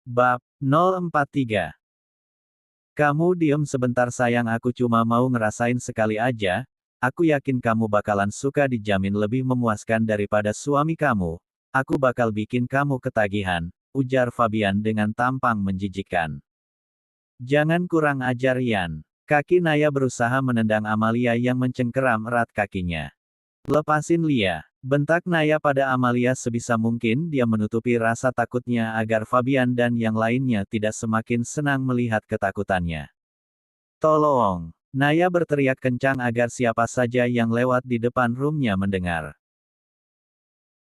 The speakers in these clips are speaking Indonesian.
Bab 043. Kamu diem sebentar sayang, aku cuma mau ngerasain sekali aja. Aku yakin kamu bakalan suka, dijamin lebih memuaskan daripada suami kamu. Aku bakal bikin kamu ketagihan, ujar Fabian dengan tampang menjijikkan. Jangan kurang ajar Yan. Kaki Naya berusaha menendang Amalia yang mencengkeram erat kakinya. Lepasin Lia. Bentak Naya pada Amalia, sebisa mungkin dia menutupi rasa takutnya agar Fabian dan yang lainnya tidak semakin senang melihat ketakutannya. Tolong! Naya berteriak kencang agar siapa saja yang lewat di depan rumnya mendengar.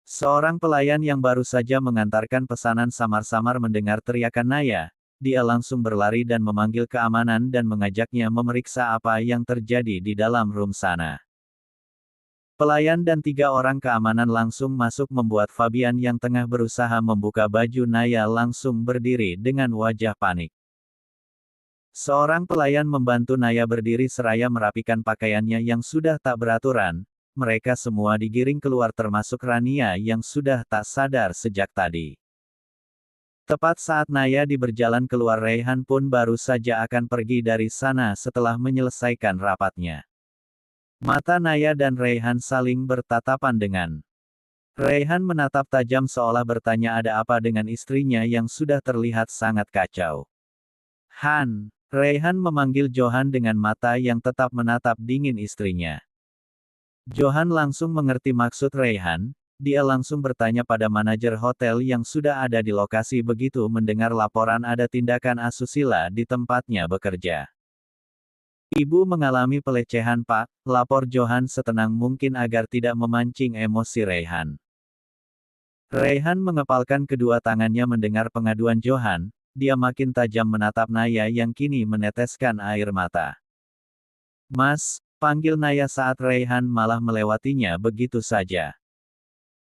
Seorang pelayan yang baru saja mengantarkan pesanan samar-samar mendengar teriakan Naya. Dia langsung berlari dan memanggil keamanan dan mengajaknya memeriksa apa yang terjadi di dalam room sana. Pelayan dan 3 orang keamanan langsung masuk membuat Fabian yang tengah berusaha membuka baju Naya langsung berdiri dengan wajah panik. Seorang pelayan membantu Naya berdiri seraya merapikan pakaiannya yang sudah tak beraturan. Mereka semua digiring keluar termasuk Rania yang sudah tak sadar sejak tadi. Tepat saat Naya berjalan keluar, Raihan pun baru saja akan pergi dari sana setelah menyelesaikan rapatnya. Mata Naya dan Raihan saling bertatapan dengan. Raihan menatap tajam seolah bertanya ada apa dengan istrinya yang sudah terlihat sangat kacau. Han, Raihan memanggil Johan dengan mata yang tetap menatap dingin istrinya. Johan langsung mengerti maksud Raihan, dia langsung bertanya pada manajer hotel yang sudah ada di lokasi begitu mendengar laporan ada tindakan asusila di tempatnya bekerja. Ibu mengalami pelecehan Pak, lapor Johan setenang mungkin agar tidak memancing emosi Raihan. Raihan mengepalkan kedua tangannya mendengar pengaduan Johan, dia makin tajam menatap Naya yang kini meneteskan air mata. Mas, panggil Naya saat Raihan malah melewatinya begitu saja.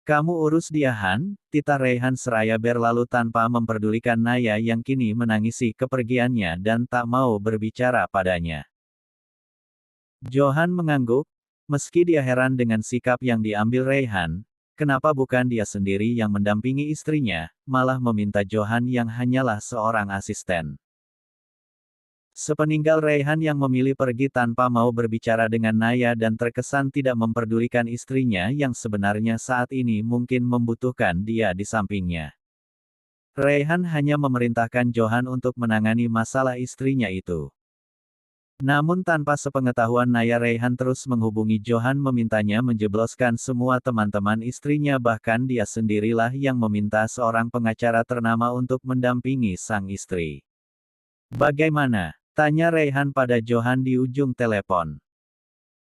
Kamu urus dia Han, titah Raihan seraya berlalu tanpa memperdulikan Naya yang kini menangisi kepergiannya dan tak mau berbicara padanya. Johan mengangguk, meski dia heran dengan sikap yang diambil Raihan, kenapa bukan dia sendiri yang mendampingi istrinya, malah meminta Johan yang hanyalah seorang asisten. Sepeninggal Raihan yang memilih pergi tanpa mau berbicara dengan Naya dan terkesan tidak memperdulikan istrinya yang sebenarnya saat ini mungkin membutuhkan dia di sampingnya. Raihan hanya memerintahkan Johan untuk menangani masalah istrinya itu. Namun tanpa sepengetahuan Naya, Raihan terus menghubungi Johan memintanya menjebloskan semua teman-teman istrinya, bahkan dia sendirilah yang meminta seorang pengacara ternama untuk mendampingi sang istri. Bagaimana? Tanya Raihan pada Johan di ujung telepon.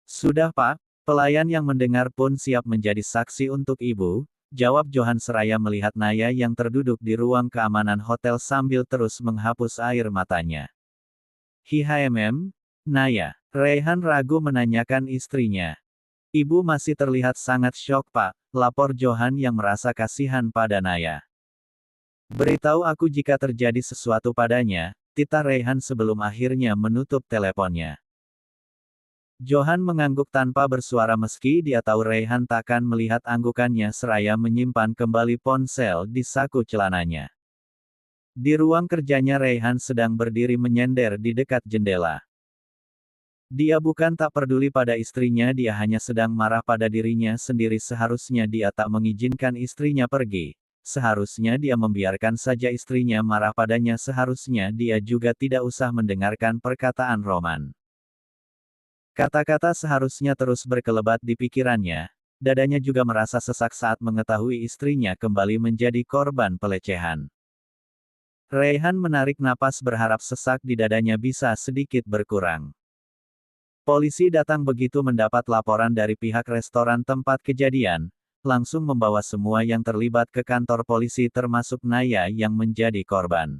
Sudah Pak, pelayan yang mendengar pun siap menjadi saksi untuk Ibu, jawab Johan seraya melihat Naya yang terduduk di ruang keamanan hotel sambil terus menghapus air matanya. Naya. Raihan ragu menanyakan istrinya. Ibu masih terlihat sangat syok Pak, lapor Johan yang merasa kasihan pada Naya. Beritahu aku jika terjadi sesuatu padanya, titah Raihan sebelum akhirnya menutup teleponnya. Johan mengangguk tanpa bersuara meski dia tahu Raihan takkan melihat anggukannya seraya menyimpan kembali ponsel di saku celananya. Di ruang kerjanya Raihan sedang berdiri menyender di dekat jendela. Dia bukan tak peduli pada istrinya, dia hanya sedang marah pada dirinya sendiri. Seharusnya dia tak mengizinkan istrinya pergi. Seharusnya dia membiarkan saja istrinya marah padanya. Seharusnya dia juga tidak usah mendengarkan perkataan Roman. Kata-kata seharusnya terus berkelebat di pikirannya. Dadanya juga merasa sesak saat mengetahui istrinya kembali menjadi korban pelecehan. Raihan menarik napas berharap sesak di dadanya bisa sedikit berkurang. Polisi datang begitu mendapat laporan dari pihak restoran tempat kejadian, langsung membawa semua yang terlibat ke kantor polisi termasuk Naya yang menjadi korban.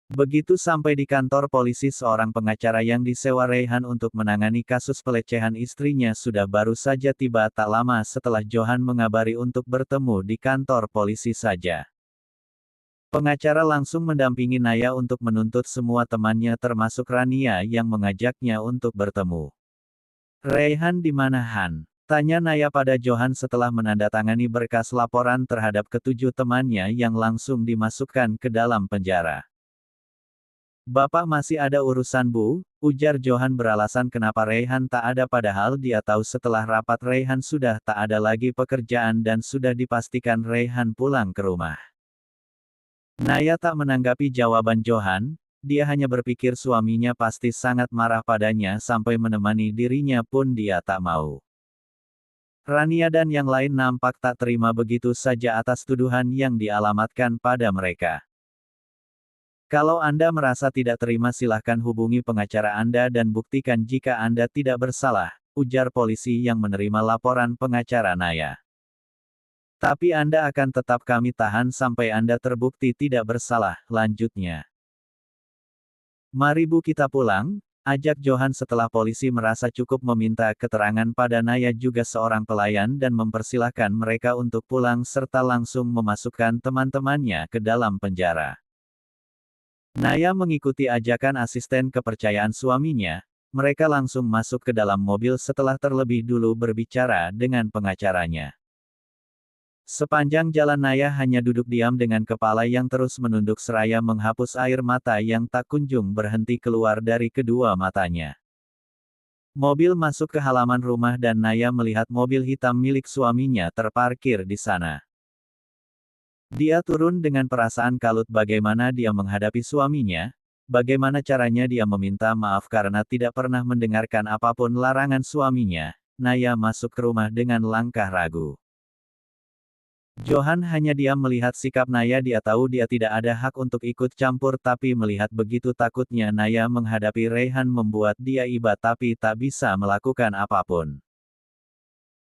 Begitu sampai di kantor polisi, seorang pengacara yang disewa Raihan untuk menangani kasus pelecehan istrinya sudah baru saja tiba tak lama setelah Johan mengabari untuk bertemu di kantor polisi saja. Pengacara langsung mendampingi Naya untuk menuntut semua temannya termasuk Rania yang mengajaknya untuk bertemu. Raihan di mana Han? Tanya Naya pada Johan setelah menandatangani berkas laporan terhadap ketujuh temannya yang langsung dimasukkan ke dalam penjara. Bapak masih ada urusan Bu, ujar Johan beralasan kenapa Raihan tak ada padahal dia tahu setelah rapat Raihan sudah tak ada lagi pekerjaan dan sudah dipastikan Raihan pulang ke rumah. Naya tak menanggapi jawaban Johan, dia hanya berpikir suaminya pasti sangat marah padanya sampai menemani dirinya pun dia tak mau. Rania dan yang lain nampak tak terima begitu saja atas tuduhan yang dialamatkan pada mereka. Kalau Anda merasa tidak terima silahkan hubungi pengacara Anda dan buktikan jika Anda tidak bersalah, ujar polisi yang menerima laporan pengacara Naya. Tapi Anda akan tetap kami tahan sampai Anda terbukti tidak bersalah, lanjutnya. Mari Bu kita pulang, ajak Johan setelah polisi merasa cukup meminta keterangan pada Naya juga seorang pelayan dan mempersilahkan mereka untuk pulang serta langsung memasukkan teman-temannya ke dalam penjara. Naya mengikuti ajakan asisten kepercayaan suaminya, mereka langsung masuk ke dalam mobil setelah terlebih dulu berbicara dengan pengacaranya. Sepanjang jalan Naya hanya duduk diam dengan kepala yang terus menunduk seraya menghapus air mata yang tak kunjung berhenti keluar dari kedua matanya. Mobil masuk ke halaman rumah dan Naya melihat mobil hitam milik suaminya terparkir di sana. Dia turun dengan perasaan kalut bagaimana dia menghadapi suaminya, bagaimana caranya dia meminta maaf karena tidak pernah mendengarkan apapun larangan suaminya. Naya masuk ke rumah dengan langkah ragu. Johan hanya diam melihat sikap Naya, dia tahu dia tidak ada hak untuk ikut campur tapi melihat begitu takutnya Naya menghadapi Raihan membuat dia iba tapi tak bisa melakukan apapun.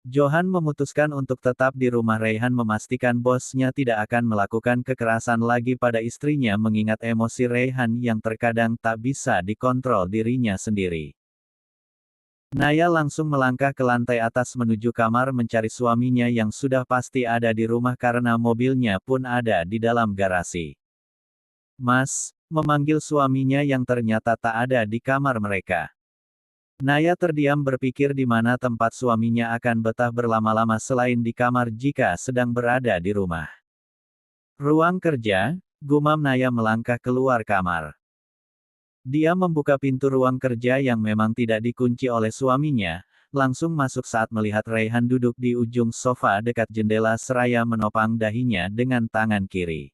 Johan memutuskan untuk tetap di rumah Raihan memastikan bosnya tidak akan melakukan kekerasan lagi pada istrinya mengingat emosi Raihan yang terkadang tak bisa dikontrol dirinya sendiri. Naya langsung melangkah ke lantai atas menuju kamar mencari suaminya yang sudah pasti ada di rumah karena mobilnya pun ada di dalam garasi. Mas, memanggil suaminya yang ternyata tak ada di kamar mereka. Naya terdiam berpikir di mana tempat suaminya akan betah berlama-lama selain di kamar jika sedang berada di rumah. Ruang kerja, gumam Naya melangkah keluar kamar. Dia membuka pintu ruang kerja yang memang tidak dikunci oleh suaminya, langsung masuk saat melihat Raihan duduk di ujung sofa dekat jendela seraya menopang dahinya dengan tangan kiri.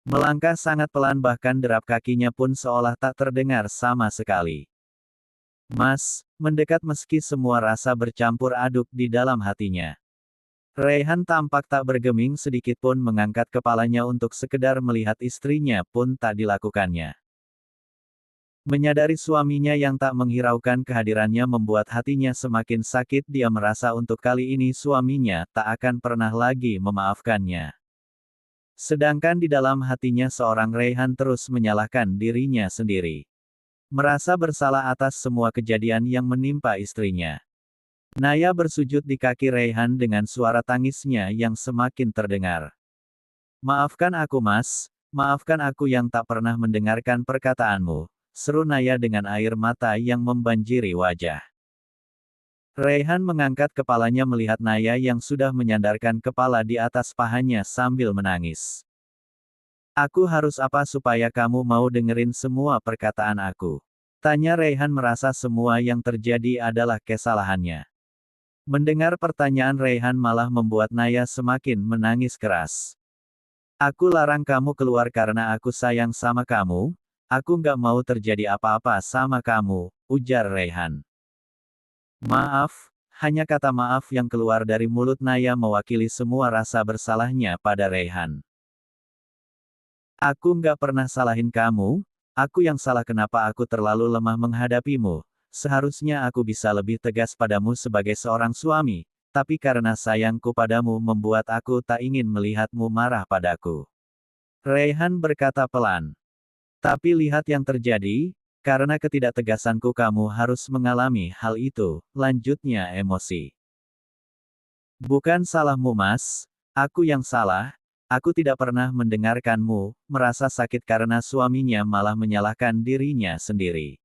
Melangkah sangat pelan bahkan derap kakinya pun seolah tak terdengar sama sekali. Mas, mendekat meski semua rasa bercampur aduk di dalam hatinya. Raihan tampak tak bergeming sedikit pun mengangkat kepalanya untuk sekedar melihat istrinya pun tak dilakukannya. Menyadari suaminya yang tak menghiraukan kehadirannya membuat hatinya semakin sakit. Dia merasa untuk kali ini suaminya tak akan pernah lagi memaafkannya. Sedangkan di dalam hatinya seorang Raihan terus menyalahkan dirinya sendiri. Merasa bersalah atas semua kejadian yang menimpa istrinya. Naya bersujud di kaki Raihan dengan suara tangisnya yang semakin terdengar. Maafkan aku Mas, maafkan aku yang tak pernah mendengarkan perkataanmu. Seru Naya dengan air mata yang membanjiri wajah. Raihan mengangkat kepalanya melihat Naya yang sudah menyandarkan kepala di atas pahanya sambil menangis. Aku harus apa supaya kamu mau dengerin semua perkataan aku? Tanya Raihan merasa semua yang terjadi adalah kesalahannya. Mendengar pertanyaan Raihan malah membuat Naya semakin menangis keras. Aku larang kamu keluar karena aku sayang sama kamu. Aku nggak mau terjadi apa-apa sama kamu, ujar Raihan. Maaf, hanya kata maaf yang keluar dari mulut Naya mewakili semua rasa bersalahnya pada Raihan. Aku nggak pernah salahin kamu, aku yang salah kenapa aku terlalu lemah menghadapimu. Seharusnya aku bisa lebih tegas padamu sebagai seorang suami, tapi karena sayangku padamu membuat aku tak ingin melihatmu marah padaku. Raihan berkata pelan. Tapi lihat yang terjadi, karena ketidaktegasanku kamu harus mengalami hal itu, lanjutnya emosi. Bukan salahmu Mas, aku yang salah, aku tidak pernah mendengarkanmu, merasa sakit karena suaminya malah menyalahkan dirinya sendiri.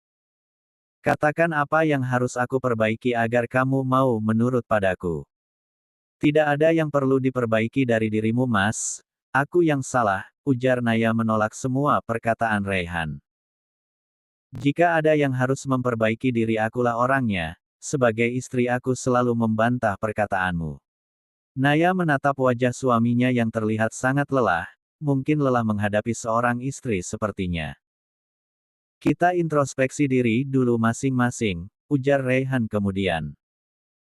Katakan apa yang harus aku perbaiki agar kamu mau menurut padaku. Tidak ada yang perlu diperbaiki dari dirimu, Mas. Aku yang salah, ujar Naya menolak semua perkataan Raihan. Jika ada yang harus memperbaiki diri akulah orangnya, sebagai istri aku selalu membantah perkataanmu. Naya menatap wajah suaminya yang terlihat sangat lelah, mungkin lelah menghadapi seorang istri sepertinya. Kita introspeksi diri dulu masing-masing, ujar Raihan kemudian.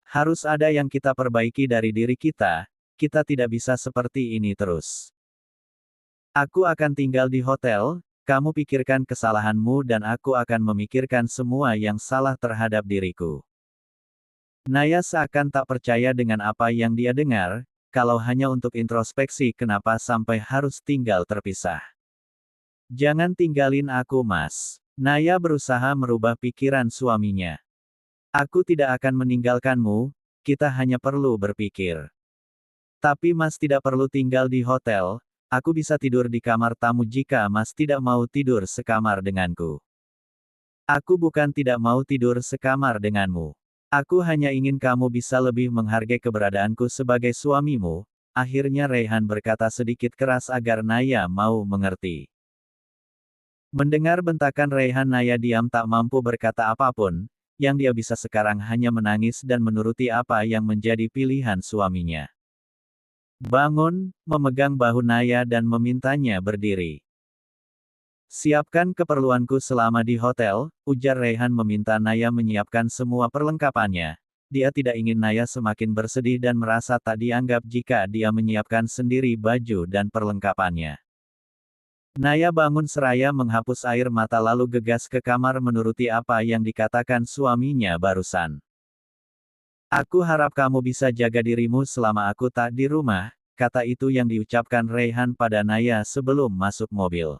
Harus ada yang kita perbaiki dari diri kita tidak bisa seperti ini terus. Aku akan tinggal di hotel, kamu pikirkan kesalahanmu dan aku akan memikirkan semua yang salah terhadap diriku. Naya seakan tak percaya dengan apa yang dia dengar, kalau hanya untuk introspeksi kenapa sampai harus tinggal terpisah. Jangan tinggalin aku, Mas. Naya berusaha merubah pikiran suaminya. Aku tidak akan meninggalkanmu, kita hanya perlu berpikir. Tapi Mas tidak perlu tinggal di hotel, aku bisa tidur di kamar tamu jika Mas tidak mau tidur sekamar denganku. Aku bukan tidak mau tidur sekamar denganmu. Aku hanya ingin kamu bisa lebih menghargai keberadaanku sebagai suamimu. Akhirnya Raihan berkata sedikit keras agar Naya mau mengerti. Mendengar bentakan Raihan, Naya diam tak mampu berkata apapun. Yang dia bisa sekarang hanya menangis dan menuruti apa yang menjadi pilihan suaminya. Bangun, memegang bahu Naya dan memintanya berdiri. Siapkan keperluanku selama di hotel, ujar Raihan meminta Naya menyiapkan semua perlengkapannya. Dia tidak ingin Naya semakin bersedih dan merasa tak dianggap jika dia menyiapkan sendiri baju dan perlengkapannya. Naya bangun seraya menghapus air mata lalu gegas ke kamar menuruti apa yang dikatakan suaminya barusan. Aku harap kamu bisa jaga dirimu selama aku tak di rumah, kata itu yang diucapkan Raihan pada Naya sebelum masuk mobil.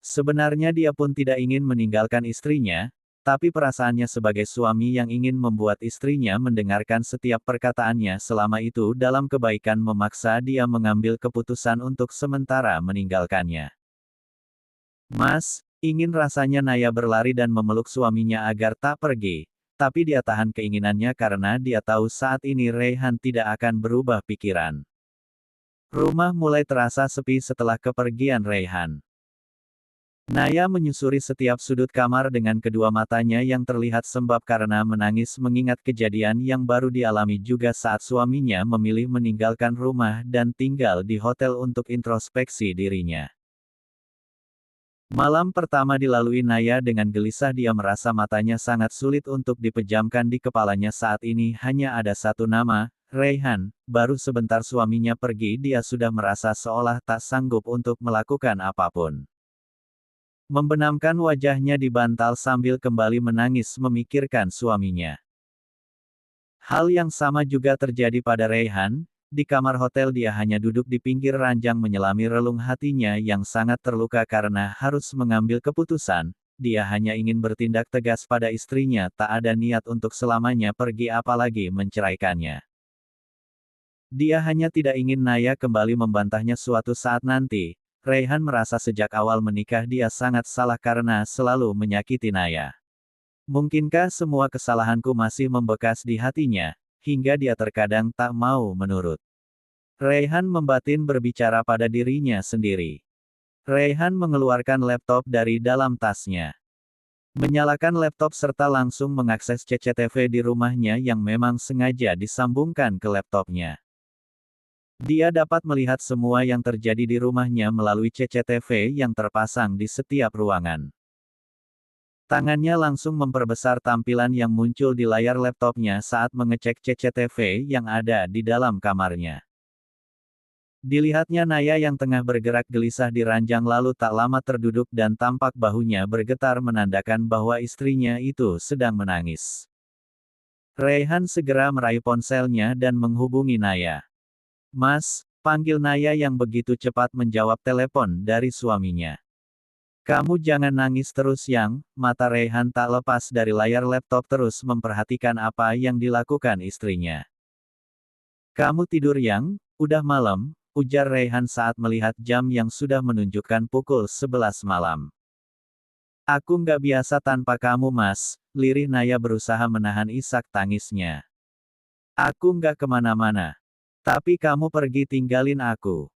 Sebenarnya dia pun tidak ingin meninggalkan istrinya, tapi perasaannya sebagai suami yang ingin membuat istrinya mendengarkan setiap perkataannya selama itu dalam kebaikan memaksa dia mengambil keputusan untuk sementara meninggalkannya. Mas, ingin rasanya Naya berlari dan memeluk suaminya agar tak pergi, tapi dia tahan keinginannya karena dia tahu saat ini Raihan tidak akan berubah pikiran. Rumah mulai terasa sepi setelah kepergian Raihan. Naya menyusuri setiap sudut kamar dengan kedua matanya yang terlihat sembab karena menangis mengingat kejadian yang baru dialami juga saat suaminya memilih meninggalkan rumah dan tinggal di hotel untuk introspeksi dirinya. Malam pertama dilalui Naya dengan gelisah, dia merasa matanya sangat sulit untuk dipejamkan di kepalanya saat ini hanya ada satu nama, Raihan. Baru sebentar suaminya pergi dia sudah merasa seolah tak sanggup untuk melakukan apapun. Membenamkan wajahnya di bantal sambil kembali menangis memikirkan suaminya. Hal yang sama juga terjadi pada Raihan, di kamar hotel dia hanya duduk di pinggir ranjang menyelami relung hatinya yang sangat terluka karena harus mengambil keputusan, dia hanya ingin bertindak tegas pada istrinya tak ada niat untuk selamanya pergi apalagi menceraikannya. Dia hanya tidak ingin Naya kembali membantahnya suatu saat nanti. Raihan merasa sejak awal menikah dia sangat salah karena selalu menyakiti Naya. Mungkinkah semua kesalahanku masih membekas di hatinya, hingga dia terkadang tak mau menurut. Raihan membatin berbicara pada dirinya sendiri. Raihan mengeluarkan laptop dari dalam tasnya. Menyalakan laptop serta langsung mengakses CCTV di rumahnya yang memang sengaja disambungkan ke laptopnya. Dia dapat melihat semua yang terjadi di rumahnya melalui CCTV yang terpasang di setiap ruangan. Tangannya langsung memperbesar tampilan yang muncul di layar laptopnya saat mengecek CCTV yang ada di dalam kamarnya. Dilihatnya Naya yang tengah bergerak gelisah di ranjang lalu tak lama terduduk dan tampak bahunya bergetar menandakan bahwa istrinya itu sedang menangis. Raihan segera meraih ponselnya dan menghubungi Naya. Mas, panggil Naya yang begitu cepat menjawab telepon dari suaminya. Kamu jangan nangis terus Yang, mata Raihan tak lepas dari layar laptop terus memperhatikan apa yang dilakukan istrinya. Kamu tidur Yang, udah malam, ujar Raihan saat melihat jam yang sudah menunjukkan pukul 11 malam. Aku nggak biasa tanpa kamu Mas, lirih Naya berusaha menahan isak tangisnya. Aku nggak kemana-mana. Tapi kamu pergi tinggalin aku.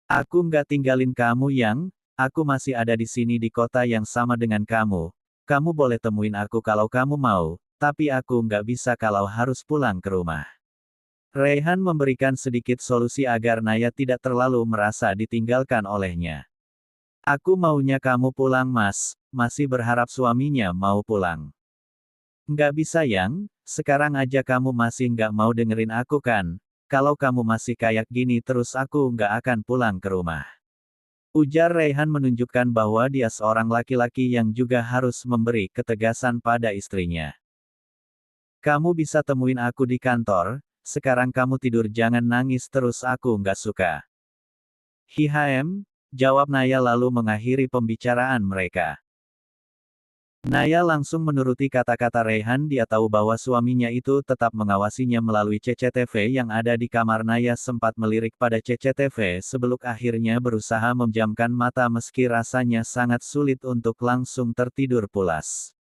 Aku nggak tinggalin kamu Yang, aku masih ada di sini di kota yang sama dengan kamu. Kamu boleh temuin aku kalau kamu mau, tapi aku nggak bisa kalau harus pulang ke rumah. Raihan memberikan sedikit solusi agar Naya tidak terlalu merasa ditinggalkan olehnya. Aku maunya kamu pulang Mas, masih berharap suaminya mau pulang. Nggak bisa Yang, sekarang aja kamu masih nggak mau dengerin aku kan? Kalau kamu masih kayak gini terus aku nggak akan pulang ke rumah. Ujar Raihan menunjukkan bahwa dia seorang laki-laki yang juga harus memberi ketegasan pada istrinya. Kamu bisa temuin aku di kantor, sekarang kamu tidur jangan nangis terus aku nggak suka. Hihm, jawab Naya lalu mengakhiri pembicaraan mereka. Naya langsung menuruti kata-kata Raihan. Dia tahu bahwa suaminya itu tetap mengawasinya melalui CCTV yang ada di kamar. Naya sempat melirik pada CCTV sebelum akhirnya berusaha memejamkan mata meski rasanya sangat sulit untuk langsung tertidur pulas.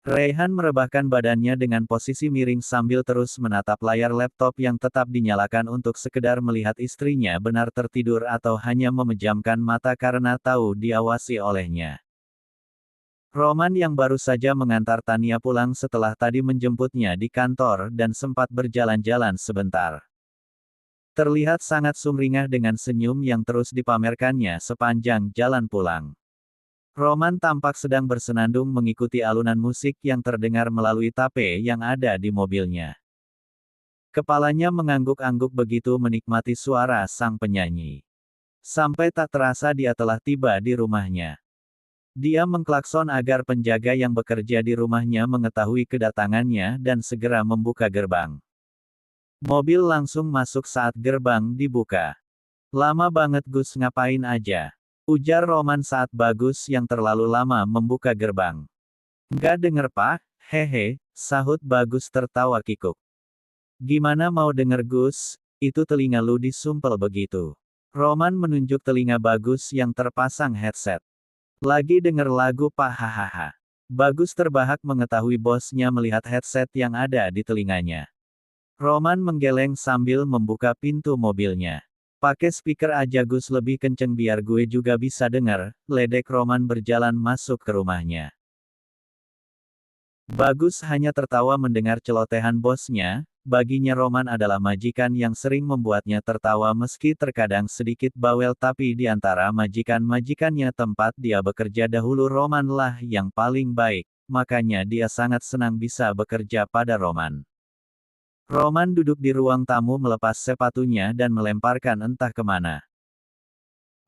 Raihan merebahkan badannya dengan posisi miring sambil terus menatap layar laptop yang tetap dinyalakan untuk sekedar melihat istrinya benar tertidur atau hanya memejamkan mata karena tahu diawasi olehnya. Roman yang baru saja mengantar Tania pulang setelah tadi menjemputnya di kantor dan sempat berjalan-jalan sebentar. Terlihat sangat sumringah dengan senyum yang terus dipamerkannya sepanjang jalan pulang. Roman tampak sedang bersenandung mengikuti alunan musik yang terdengar melalui tape yang ada di mobilnya. Kepalanya mengangguk-angguk begitu menikmati suara sang penyanyi. Sampai tak terasa dia telah tiba di rumahnya. Dia mengklakson agar penjaga yang bekerja di rumahnya mengetahui kedatangannya dan segera membuka gerbang. Mobil langsung masuk saat gerbang dibuka. Lama banget Gus ngapain aja? Ujar Roman saat Bagus yang terlalu lama membuka gerbang. Nggak denger Pak, hehe, sahut Bagus tertawa kikuk. Gimana mau denger Gus, itu telinga lu disumpel begitu. Roman menunjuk telinga Bagus yang terpasang headset. Lagi denger lagu Pak hahaha. Bagus terbahak mengetahui bosnya melihat headset yang ada di telinganya. Roman menggeleng sambil membuka pintu mobilnya. Pakai speaker aja Gus lebih kenceng biar gue juga bisa denger, ledek Roman berjalan masuk ke rumahnya. Bagus hanya tertawa mendengar celotehan bosnya. Baginya Roman adalah majikan yang sering membuatnya tertawa meski terkadang sedikit bawel tapi di antara majikan-majikannya tempat dia bekerja dahulu Roman lah yang paling baik, makanya dia sangat senang bisa bekerja pada Roman. Roman duduk di ruang tamu melepas sepatunya dan melemparkan entah kemana.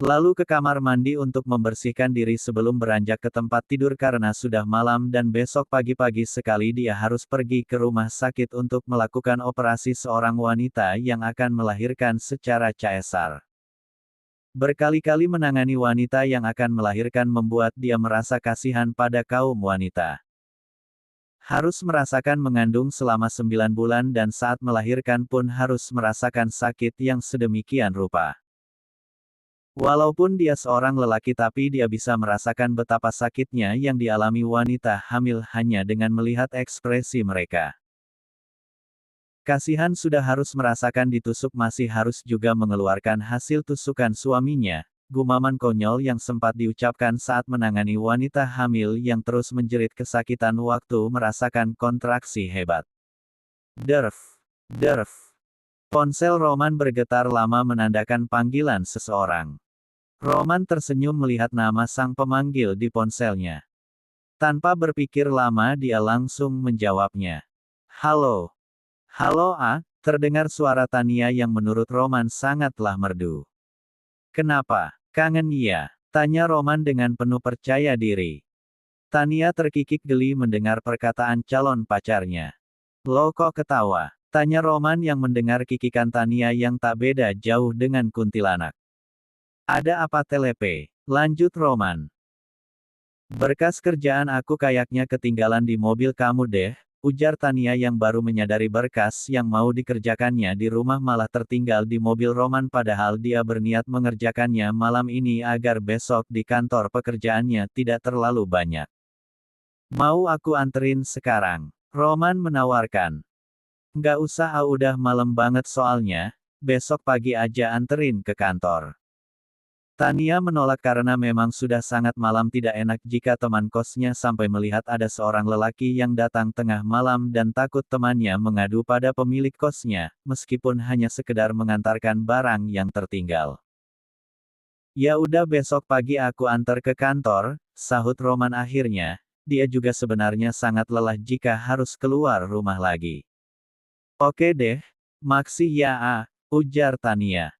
Lalu ke kamar mandi untuk membersihkan diri sebelum beranjak ke tempat tidur karena sudah malam dan besok pagi-pagi sekali dia harus pergi ke rumah sakit untuk melakukan operasi seorang wanita yang akan melahirkan secara caesar. Berkali-kali menangani wanita yang akan melahirkan membuat dia merasa kasihan pada kaum wanita. Harus merasakan mengandung selama 9 bulan dan saat melahirkan pun harus merasakan sakit yang sedemikian rupa. Walaupun dia seorang lelaki tapi dia bisa merasakan betapa sakitnya yang dialami wanita hamil hanya dengan melihat ekspresi mereka. Kasihan sudah harus merasakan ditusuk masih harus juga mengeluarkan hasil tusukan suaminya, gumaman konyol yang sempat diucapkan saat menangani wanita hamil yang terus menjerit kesakitan waktu merasakan kontraksi hebat. Derf. Derf. Ponsel Roman bergetar lama menandakan panggilan seseorang. Roman tersenyum melihat nama sang pemanggil di ponselnya. Tanpa berpikir lama dia langsung menjawabnya. Halo. Halo terdengar suara Tania yang menurut Roman sangatlah merdu. Kenapa? Kangen ya? Tanya Roman dengan penuh percaya diri. Tania terkikik geli mendengar perkataan calon pacarnya. Lo kok ketawa? Tanya Roman yang mendengar kikikan Tania yang tak beda jauh dengan kuntilanak. Ada apa telepe? Lanjut Roman. Berkas kerjaan aku kayaknya ketinggalan di mobil kamu deh, ujar Tania yang baru menyadari berkas yang mau dikerjakannya di rumah malah tertinggal di mobil Roman padahal dia berniat mengerjakannya malam ini agar besok di kantor pekerjaannya tidak terlalu banyak. Mau aku anterin sekarang? Roman menawarkan. Nggak usah, udah malam banget soalnya, besok pagi aja anterin ke kantor. Tania menolak karena memang sudah sangat malam, tidak enak jika teman kosnya sampai melihat ada seorang lelaki yang datang tengah malam dan takut temannya mengadu pada pemilik kosnya, meskipun hanya sekedar mengantarkan barang yang tertinggal. Ya udah besok pagi aku antar ke kantor, sahut Roman akhirnya, dia juga sebenarnya sangat lelah jika harus keluar rumah lagi. Oke deh, maksih ya ujar Tania.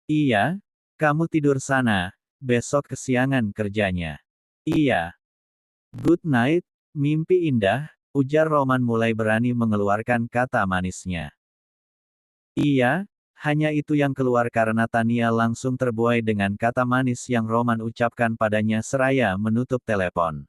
Iya, kamu tidur sana, besok kesiangan kerjanya. Iya. Good night, mimpi indah, ujar Roman mulai berani mengeluarkan kata manisnya. Iya, hanya itu yang keluar karena Tania langsung terbuai dengan kata manis yang Roman ucapkan padanya seraya menutup telepon.